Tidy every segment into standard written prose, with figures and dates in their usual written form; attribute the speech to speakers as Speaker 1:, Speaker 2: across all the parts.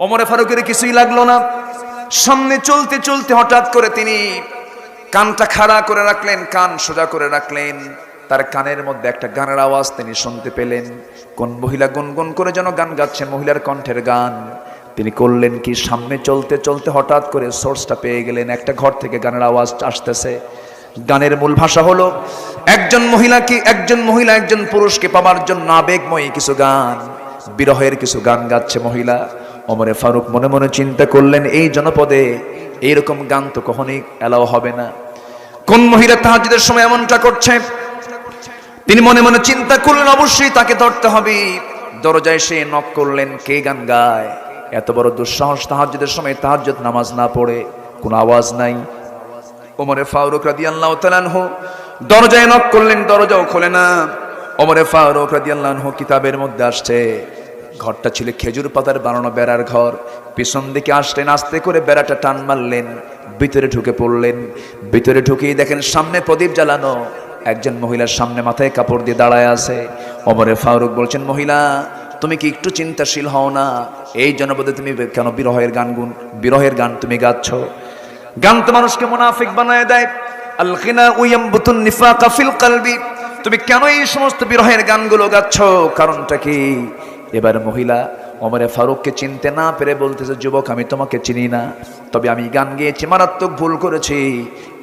Speaker 1: ওমরে ফারুকের কিছুই লাগলো না। সামনে চলতে চলতে হঠাৎ করে তিনি কানটা খাড়া করে রাখলেন, কান সোজা করে রাখলেন। তার কানের মধ্যে একটা গানের আওয়াজ তিনি শুনতে পেলেন। কোন মহিলা গুনগুন করে যেন গান গাচ্ছে, মহিলার কণ্ঠের গান। তিনি করলেন কি, সামনে চলতে চলতে হঠাৎ করে সোর্সটা পেয়ে গেলেন। একটা ঘর থেকে গানের আওয়াজ আসতেছে। গানের মূল ভাষা হলো একজন মহিলা একজন পুরুষকে পাওয়ার জন্য আবেগময়ী কিছু গান, বিরহের কিছু গান গাচ্ছে মহিলা। ওমরে ফারুক মনে মনে চিন্তা করলেন, এই জনপদে এইরকম গান তো কখনোই এলাও হবে না। কোন মহিলা তাহাজ্জুদের সময় এমনটা করছে? তিনি মনে মনে চিন্তা করলেন, অবশ্যই তাকে ধরতে হবে। দরজায় সে নক করলেন, কে গান গায়? এত বড় দুঃসাহস, তাহাজ্জুদের সময় তাহাজ্জুদ নামাজ না পড়ে, কোনো আওয়াজ নাই। ওমরে ফারুক রাদিয়াল্লাহু তাআলা আনহু দরজায় নক করলেন, দরজাও খোলে না। ওমরে ফারুক রাদিয়াল্লাহু আনহু কিতাবের মধ্যে আসছে, ঘরটা ছিল খেজুর পাতার বানানো বেড়ার ঘর। পিছন দিকে আসলেন, আস্তে করে বেড়াটা টান মারলেন, ভিতরে ঢুকে পড়লেন। ভিতরে ঢুকেই দেখেন সামনে প্রদীপ জ্বালানো, একজন মহিলার সামনে মাথায় কাপড় দিয়ে দাঁড়ায় আছে। ওমরে ফারুক বলছেন, মহিলা তুমি কি একটু চিন্তাশীল হও না? এই জনপদে তুমি কেন বিরহের গান তুমি গাচ্ছ? গান তো মানুষকে মুনাফিক বানায় দেয়। আল গিনা ইয়ামবুতুন নিফাকা ফিল কলবি। তুমি কেন এই সমস্ত বিরহের গানগুলো গাচ্ছ? কারণটা কি? এবার মহিলা ওমরে ফারুককে চিনতে না পেরে বলতেছে, যুবক আমি তোমাকে চিনি না, তবে আমি গান গেয়েছি, মারাত্মক ভুল করেছি।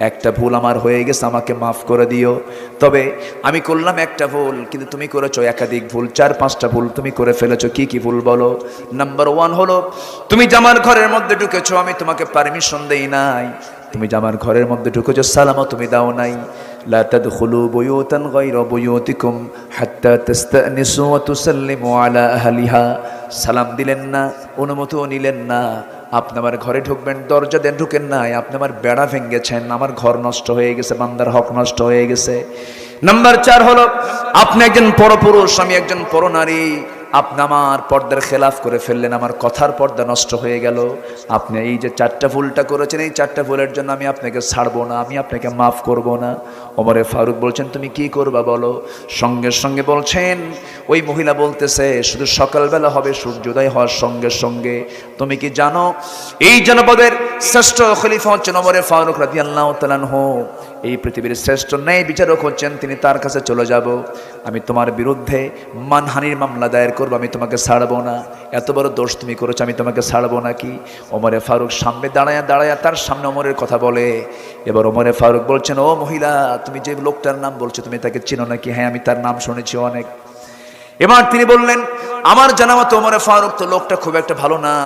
Speaker 1: একটা ভুল আমার হয়ে গেছে, আমাকে মাফ করে দিও। তবে আমি করলাম একটা ভুল, কিন্তু তুমি করেছো একাধিক ভুল, 4-5টা ভুল তুমি করে ফেলেছো। কি কি ভুল বলো? নাম্বার 1 হলো তুমি জামার ঘরের মধ্যে ঢুকেছো, আমি তোমাকে পারমিশন দেই নাই। তুমি জামার ঘরের মধ্যে ঢুকেছো, সালামও তুমি দাও নাই। লা তাদখুলু বুয়ুতান গায়রা বুয়ুতিকুম হাত্তা তাস্তানিসু ওয়া তুসাল্লিমু আলা আহলিহা। সালাম দিলেন না, অনুমতিও নিলেন না। আপনি আমার ঘরে ঢুকবেন, দরজা দেন ঢুকেন নাই। আপনি আমার বেড়া ভেঙেছেন, আমার ঘর নষ্ট হয়ে গেছে, বান্দার হক নষ্ট হয়ে গেছে। নাম্বার 4 হলো আপনি একজন পরপুরুষ, আমি একজন পরনারী। আপনি আমার পর্দার খেলাফ করে ফেললেন, আমার কথার পর্দা নষ্ট হয়ে গেল। আপনি এই যে 4টা ভুলটা করেছেন, এই 4টা ভুলের জন্য আমি আপনাকে ছাড়বো না, আমি আপনাকে মাফ করব না। ওমরে ফারুক বলছেন, তুমি কি করবা বলো? সঙ্গে সঙ্গে বলছেন, ওই মহিলা বলতেছে, শুধু সকালবেলা হবে সূর্যোদয় হওয়ার সঙ্গে সঙ্গে। তুমি কি জানো এই জনপদের শ্রেষ্ঠ খলিফা হচ্ছেন ওমরে ফারুক রাদিয়াল্লাহু তাআলা আনহু। এই পৃথিবীর শ্রেষ্ঠ ন্যায় বিচারক হচ্ছেন তিনি, তার কাছে চলে যাব। আমি তোমার বিরুদ্ধে মানহানির মামলা দায়ের করবো, আমি তোমাকে ছাড়বো না। এত বড় দোষ তুমি করেছো, আমি তোমাকে ছাড়বো নাকি? ওমরে ফারুক সামনে দাঁড়ায়া তার সামনে ওমরের কথা বলে। এবার ওমরে ফারুক বলছেন, ও মহিলা, তুমি যে লোকটার নাম বলছো, তুমি তাকে চিনো নাকি? হ্যাঁ, আমি তার নাম শুনেছি অনেক। এবার তিনি বললেন, আমার জানা মতো ওমরে ফারুক তো লোকটা খুব একটা ভালো না।